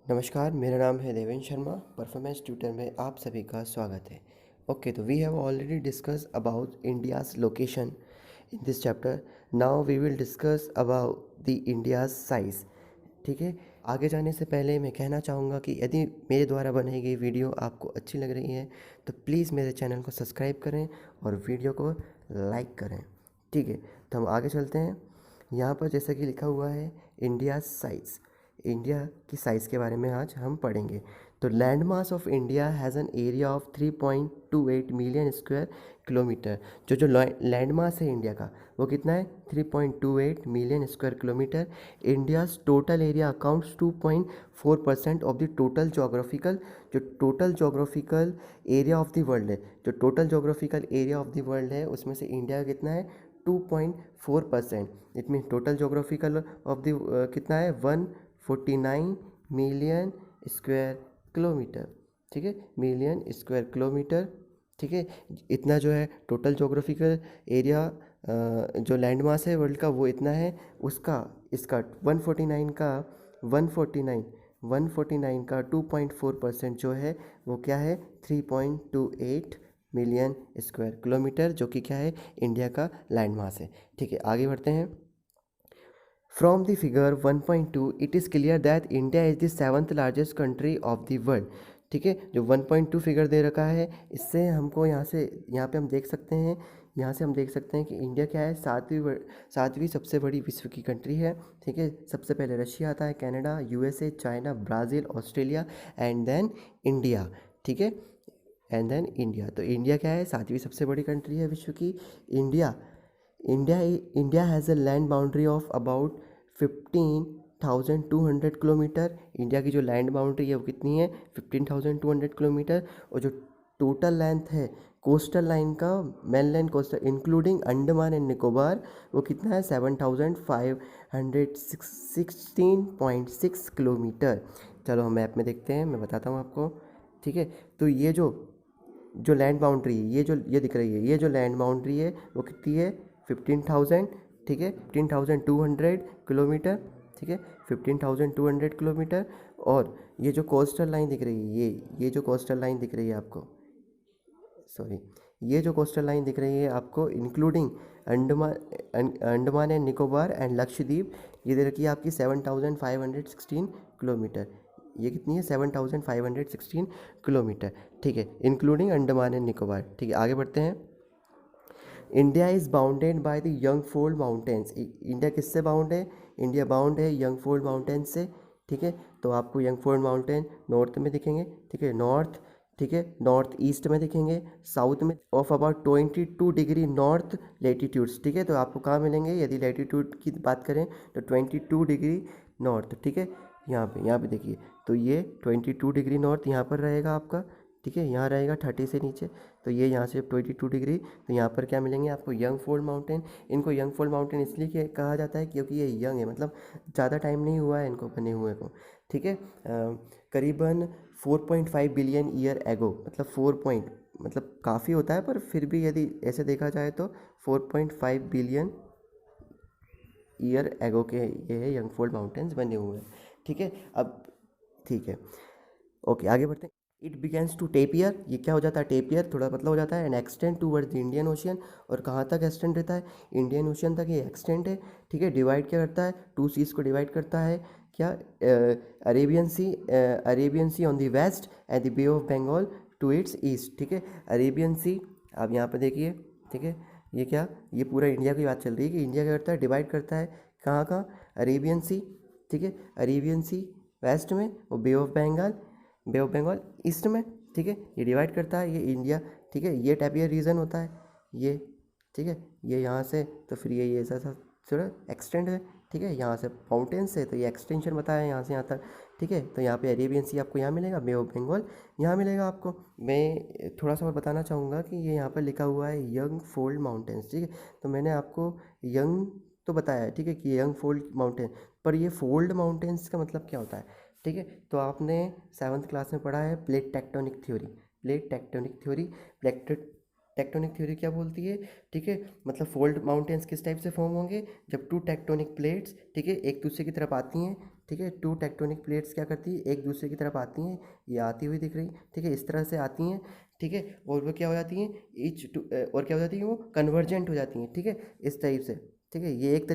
नमस्कार, मेरा नाम है देवेंद्र शर्मा। परफॉर्मेंस ट्यूटर में आप सभी का स्वागत है। ओके, तो we have already discuss about India's location in this chapter. Now we will discuss about the India's size. ठीक है, आगे जाने से पहले मैं कहना चाहूँगा कि यदि मेरे द्वारा बनाई गई वीडियो आपको अच्छी लग रही है तो प्लीज़ मेरे चैनल को सब्सक्राइब करें और वीडियो को लाइक करें। ठीक है, तो हम आगे चलते हैं। यहाँ पर जैसा कि लिखा हुआ है इंडिया साइज़, इंडिया की साइज़ के बारे में आज हम पढ़ेंगे। तो land mass of India has an area of 3.28 million square kilometre. जो लैंड मास है इंडिया का वो कितना है? 3.28 million square kilometre. India's total area accounts 2.4% of the total geographical, जो total geographical area of the world है, जो total geographical area of the world है उसमें से इंडिया का कितना है? 2.4%। It mean total geographical of the कितना है? 149 मिलियन स्क्वायर किलोमीटर। ठीक है, मिलियन स्क्वायर किलोमीटर। ठीक है, इतना जो है टोटल जोग्राफिकल एरिया, जो लैंड मास है वर्ल्ड का वो इतना है। उसका इसका 149 का 149 149 का 2.4% जो है वो क्या है? 3.28 मिलियन स्क्वायर किलोमीटर, जो कि क्या है? इंडिया का लैंड मास है। ठीक है, आगे बढ़ते हैं। From the figure 1.2, it is clear that India is the seventh largest country of the world। ठीक है, जो 1.2 फिगर दे रखा है इससे हमको यहाँ पे हम देख सकते हैं, यहाँ से हम देख सकते हैं कि इंडिया क्या है? सातवीं सबसे बड़ी विश्व की कंट्री है। ठीक है, सबसे पहले रशिया आता है, Canada, USA, China, Brazil, Australia and then India. ठीक है, एंड देन इंडिया। तो इंडिया क्या है? सातवीं सबसे बड़ी कंट्री है विश्व की। India India India has a land boundary of about 15,200 kilometre. India की जो लैंड बाउंड्री है वो कितनी है? 15,200 किलोमीटर। और जो टोटल लेंथ है कोस्टल लाइन का, mainland coastal including Andaman and Nicobar, वो कितना है? 7,516.6 किलोमीटर। चलो हम मैप में देखते हैं, मैं बताता हूँ आपको। ठीक है, तो ये जो लैंड बाउंड्री है, ये दिख रही है, ये जो लैंड बाउंड्री है वो कितनी है? 15,000। ठीक है, 15,200 किलोमीटर। ठीक है, 15,200 किलोमीटर। और ये जो कोस्टल लाइन दिख रही है, ये जो कोस्टल लाइन दिख रही है आपको, सॉरी, ये जो कोस्टल लाइन दिख रही है आपको including Andaman and Nicobar and Lakshadweep, ये दे रखी है आपकी 7,516 किलोमीटर। ये कितनी है? 7,516 किलोमीटर। ठीक है, इंक्लूडिंग अंडमान एंड निकोबार। ठीक है, आगे बढ़ते हैं। India is bounded by the young fold mountains. India किससे बाउंड है? इंडिया बाउंड है यंगफोल्ड माउंटेन से। ठीक है, तो आपको यंगफोल्ड माउंटेन नॉर्थ में दिखेंगे। ठीक है, नॉर्थ। ठीक है, नॉर्थ ईस्ट में दिखेंगे, साउथ में of about 22 degree north latitudes. ठीक है, तो आपको कहाँ मिलेंगे? यदि लेटीट्यूड की बात करें तो 22 डिग्री नॉर्थ। ठीक है, यहाँ पे देखिए, तो ये 22 डिग्री नॉर्थ यहाँ पर रहेगा आपका। ठीक है, यहाँ रहेगा 30 से नीचे, तो ये यहाँ से 22 डिग्री। तो यहाँ पर क्या मिलेंगे आपको? Young fold mountain. इनको यंग फोल्ड माउंटेन इसलिए कहा जाता है क्योंकि ये यंग है, मतलब ज़्यादा टाइम नहीं हुआ है इनको बने हुए को। ठीक है, करीबन 4.5 बिलियन ईयर एगो, मतलब 4 पॉइंट, मतलब काफ़ी होता है पर फिर भी यदि ऐसे देखा जाए तो 4.5 बिलियन ईयर एगो के ये है यंग फोल्ड माउंटेन्स बने हुए हैं। ठीक है, अब ठीक है, ओके, आगे बढ़ते हैं। इट बिगेंस टू टेपियर, ये क्या हो जाता है? टेपियर, थोड़ा पतला हो जाता है। And extend towards the Indian ocean, और कहाँ तक एक्सटेंड रहता है? इंडियन ओशियन तक ये एक्सटेंड है। ठीक है, डिवाइड क्या करता है? टू सीज को डिवाइड करता है। क्या? Arabian Sea on the west and the Bay of Bengal to its east. ठीक है, अरेबियन सी, आप यहाँ पर देखिए। ठीक है, ये क्या? ये पूरा इंडिया की बात चल रही है कि इंडिया क्या करता है? डिवाइड करता है कहाँ कहाँ? अरेबियन सी। ठीक है, अरेबियन सी वेस्ट में, और बे ऑफ बंगाल ईस्ट में। ठीक है, ये डिवाइड करता है ये इंडिया। ठीक है, ये टाइपियर रीजन होता है ये। ठीक है, ये यहाँ से, तो फिर ये ऐसा सा थोड़ा एक्सटेंड है। ठीक है, यहाँ से माउंटेन से, तो ये एक्सटेंशन बताया यहाँ से यहाँ तक। ठीक है, तो यहाँ पे अरेबियन सी आपको यहाँ मिलेगा, बे ऑफ बंगाल यहाँ मिलेगा आपको। मैं थोड़ा सा और बताना चाहूँगा कि ये यहाँ पर लिखा हुआ है यंग फोल्ड माउंटेन्स। ठीक है, तो मैंने आपको यंग तो बताया है, ठीक है, कि यंग फोल्ड माउंटेन, पर ये फोल्ड माउंटेन्स का मतलब क्या होता है? ठीक है, तो आपने 7th क्लास में पढ़ा है plate tectonic theory. Plate tectonic theory, plate tectonic theory क्या बोलती है? ठीक है, मतलब फोल्ड माउंटेन्स किस टाइप से फॉर्म होंगे? जब टू टेक्टोनिक प्लेट्स, ठीक है, एक दूसरे की तरफ आती हैं। ठीक है। टू टेक्टोनिक प्लेट्स क्या करती है, एक दूसरे की तरफ आती हैं, ये आती हुई दिख रही, ठीक है, इस तरह से आती हैं, ठीक है, और वो क्या हो जाती हैं, और क्या हो जाती हैं, वो कन्वर्जेंट हो जाती हैं, ठीक है, इस टाइप से, ठीक है। ये एक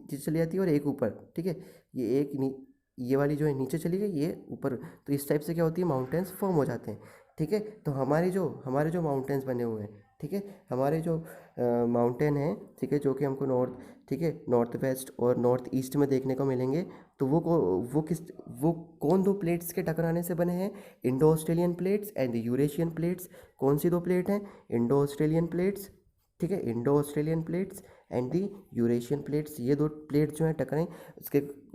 चीज़ चली जाती है और एक ऊपर, ठीक है, ये ये वाली जो है नीचे चली गई, ये ऊपर, तो इस टाइप से क्या होती है, माउंटेन्स फॉर्म हो जाते हैं, ठीक है। तो हमारे जो माउंटेन्स बने हुए हैं, ठीक है, हमारे जो माउंटेन हैं, ठीक है, जो कि हमको ठीक है, नॉर्थ वेस्ट और नॉर्थ ईस्ट में देखने को मिलेंगे, तो वो कौन दो प्लेट्स के टकराने से बने हैं, Indo Australian plates and Eurasian plates. कौन सी दो प्लेट हैं, इंडो ऑस्ट्रेलियन प्लेट्स, ठीक है, Indo Australian plates and the Eurasian plates, ये दो प्लेट्स जो हैं टकराएं,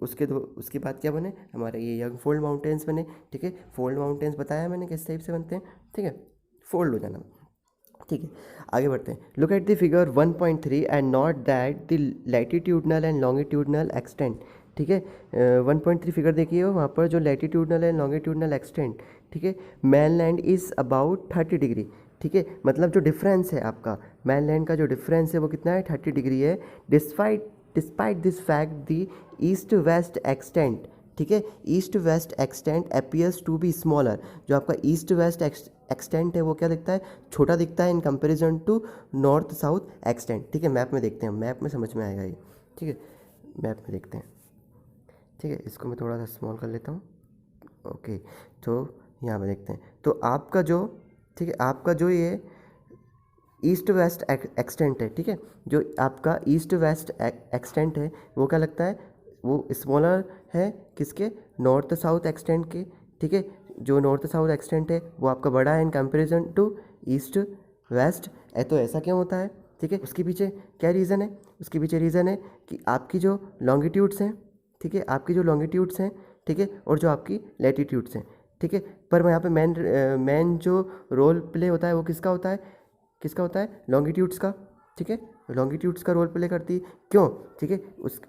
उसके बाद क्या बने, हमारे ये यंग फोल्ड माउंटेन्स बने, ठीक है। फोल्ड माउंटेन्स बताया मैंने किस टाइप से बनते हैं, ठीक है, फोल्ड हो जाना, ठीक है। आगे बढ़ते हैं। Look at the figure 1.3 and not that the latitudinal and longitudinal extent, ठीक है। 1.3 फिगर देखिए, वहाँ पर जो लैटिट्यूडनल एंड लॉन्गिट्यूडनल एक्सटेंट, ठीक है, मैनलैंड इज़ अबाउट 30 डिग्री, ठीक है, मतलब जो डिफरेंस है आपका मैनलैंड का जो डिफरेंस है वो कितना है, 30 डिग्री है। Despite this fact the east west extent, ठीक है, east west extent appears to be smaller, जो आपका ईस्ट वेस्ट एक्सटेंट है वो क्या दिखता है, छोटा दिखता है in comparison to north south extent, ठीक है। मैप में देखते हैं, मैप में समझ में आएगा ये, ठीक है, मैप में देखते हैं, ठीक है। इसको मैं थोड़ा सा स्मॉल कर लेता हूँ, ओके। तो यहाँ पे देखते हैं, तो आपका जो, ठीक है, आपका जो ये ईस्ट वेस्ट एक्सटेंट है, ठीक है, जो आपका ईस्ट वेस्ट एक्सटेंट है वो क्या लगता है, वो स्मॉलर है किसके, नॉर्थ साउथ एक्सटेंट के, ठीक है। जो नॉर्थ साउथ एक्सटेंट है वो आपका बड़ा है in comparison to east west है। तो ऐसा क्यों होता है, ठीक है, उसके पीछे क्या रीज़न है, उसके पीछे रीज़न है कि आपकी जो लॉन्गिट्यूड्स हैं, ठीक है, आपकी जो लॉन्गिट्यूड्स हैं, ठीक है, और जो आपकी लैटिट्यूड्स हैं, ठीक है। पर यहाँ पे मेन जो रोल प्ले होता है वो किसका होता है, लॉन्गिट्यूड्स का, ठीक है, लॉन्गिट्यूड्स का रोल प्ले करती है, क्यों, ठीक है,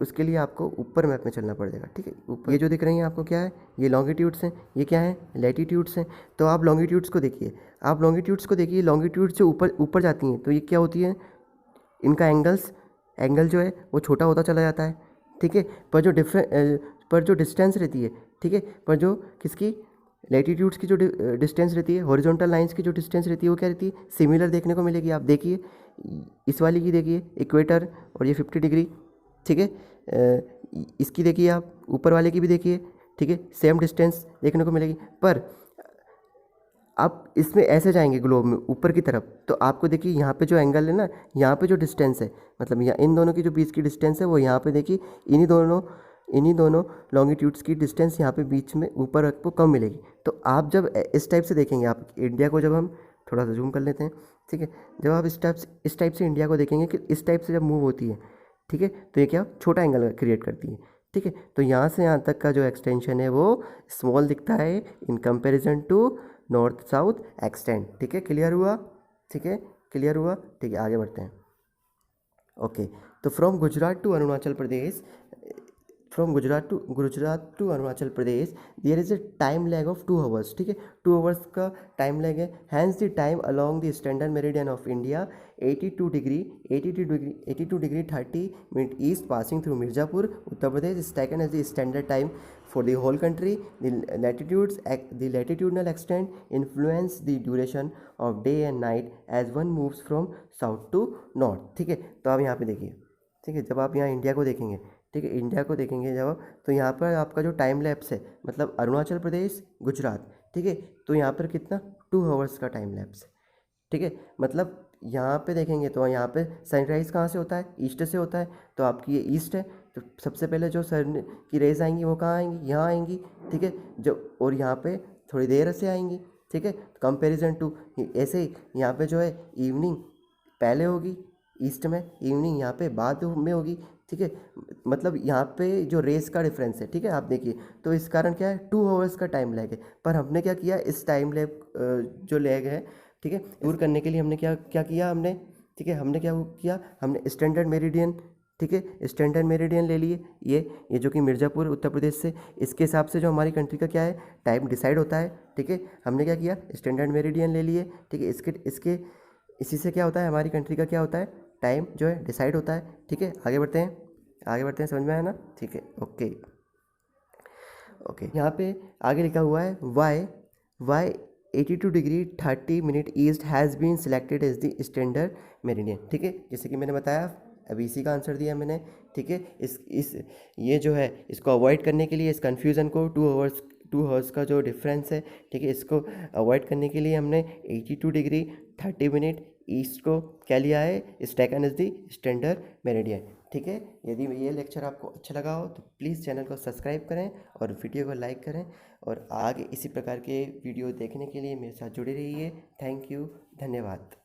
उसके लिए आपको ऊपर मैप में चलना पड़ेगा, ठीक है। ऊपर ये जो दिख रही हैं आपको क्या है, ये लॉन्गिट्यूड्स हैं, ये क्या है, लैटिट्यूड्स हैं। तो आप लॉन्गिट्यूड्स को देखिए, लॉन्गिट्यूड्स जो ऊपर ऊपर जाती हैं तो ये क्या होती है, इनका एंगल जो है वो छोटा होता चला जाता है, ठीक है। पर जो डिस्टेंस रहती है, ठीक है, पर जो किसकी, लैटिट्यूड्स की जो डिस्टेंस रहती है, हॉरिजॉन्टल लाइंस की जो डिस्टेंस रहती है वो क्या रहती है, सिमिलर देखने को मिलेगी। आप देखिए इस वाली की देखिए इक्वेटर और ये 50 डिग्री, ठीक है, इसकी देखिए आप ऊपर वाले की भी देखिए, ठीक है, सेम डिस्टेंस देखने को मिलेगी। पर आप इसमें ऐसे जाएंगे ग्लोब में ऊपर की तरफ, तो आपको देखिए यहाँ पे जो एंगल है ना, यहाँ पे जो डिस्टेंस है, मतलब यहाँ इन दोनों की जो बीच की डिस्टेंस है वो यहाँ पे देखिए, इन्हीं दोनों लॉन्गिट्यूड्स की डिस्टेंस यहाँ पे बीच में ऊपर आपको कम मिलेगी। तो आप जब इस टाइप से देखेंगे, आप इंडिया को, जब हम थोड़ा सा जूम कर लेते हैं, ठीक है, जब आप इस टाइप से इंडिया को देखेंगे कि इस टाइप से जब मूव होती है, ठीक है, तो ये क्या छोटा एंगल क्रिएट करती है, ठीक है। तो यहाँ से यहाँ तक का जो एक्सटेंशन है वो स्मॉल दिखता है in comparison to north south extent, ठीक है, क्लियर हुआ, ठीक है, क्लियर हुआ, ठीक है। आगे बढ़ते हैं, ओके। तो from Gujarat to Arunachal Pradesh, Arunachal Pradesh there is a time lag of 2 hours, ठीक है, 2 आवर्स का टाइम लैग है। Hence the time along the standard meridian of India 82 degree 30 minute east passing through Mirzapur Uttar Pradesh is taken as the standard time for the whole country. The latitudinal extent influence the duration of day and night as one moves from south to north, ठीक है। तो आप यहाँ पे देखिए, ठीक है, जब आप यहाँ इंडिया को देखेंगे, ठीक है, इंडिया को देखेंगे जब, तो यहाँ पर आपका जो टाइम लैप्स है, मतलब अरुणाचल प्रदेश गुजरात, ठीक है, तो यहाँ पर कितना 2 आवर्स का टाइम लैप्स है, ठीक है। मतलब यहाँ पे देखेंगे तो यहाँ पे सनराइज़ कहाँ से होता है, ईस्ट से होता है, तो आपकी ये ईस्ट है, तो सबसे पहले जो सन की रेज आएंगी वो कहाँ आएंगी, यहाँ आएंगी, ठीक है, जो और यहाँ पे थोड़ी देर से आएंगी, ठीक है। कंपैरिजन टू ऐसे ही यहाँ पे जो है इवनिंग पहले होगी ईस्ट में, इवनिंग यहाँ पे बाद में होगी, ठीक है। मतलब यहाँ पे जो रेस का डिफरेंस है, ठीक है, आप देखिए, तो इस कारण क्या है 2 आवर्स का टाइम लैग है। पर हमने क्या किया, इस टाइम लैग जो लैग है, ठीक है, दूर करने के लिए हमने क्या किया हमने, ठीक है, हमने क्या किया, हमने स्टैंडर्ड मेरिडियन, ठीक है, स्टैंडर्ड मेरिडियन ले लिए, ये जो कि मिर्ज़ापुर उत्तर प्रदेश से, इसके हिसाब से जो हमारी कंट्री का क्या है टाइम डिसाइड होता है, ठीक है। हमने क्या किया, स्टैंडर्ड मेरिडियन ले लिए, ठीक है, इसके इसी से क्या होता है, हमारी कंट्री का क्या होता है टाइम जो है डिसाइड होता है, ठीक है। आगे बढ़ते हैं, समझ में आया ना, ठीक है, ओके। ओके, यहाँ पे आगे लिखा हुआ है why 82 degree 30 minute east has been selected as the standard meridian. ठीक है, जैसे कि मैंने बताया, अभी इसी का आंसर दिया मैंने। ठीक है, इस ये जो है इसको अवॉइड करने के लिए, इस कन्फ्यूज़न को, 2 आवर्स का जो डिफरेंस है, ठीक है, इसको अवॉइड करने के लिए हमने 82 डिग्री 30 मिनट ईस्ट को क्या लिया है, इस taken is the standard meridian. ठीक है, यदि ये लेक्चर आपको अच्छा लगा हो तो प्लीज़ चैनल को सब्सक्राइब करें और वीडियो को लाइक करें, और आगे इसी प्रकार के वीडियो देखने के लिए मेरे साथ जुड़े रहिए। थैंक यू, धन्यवाद।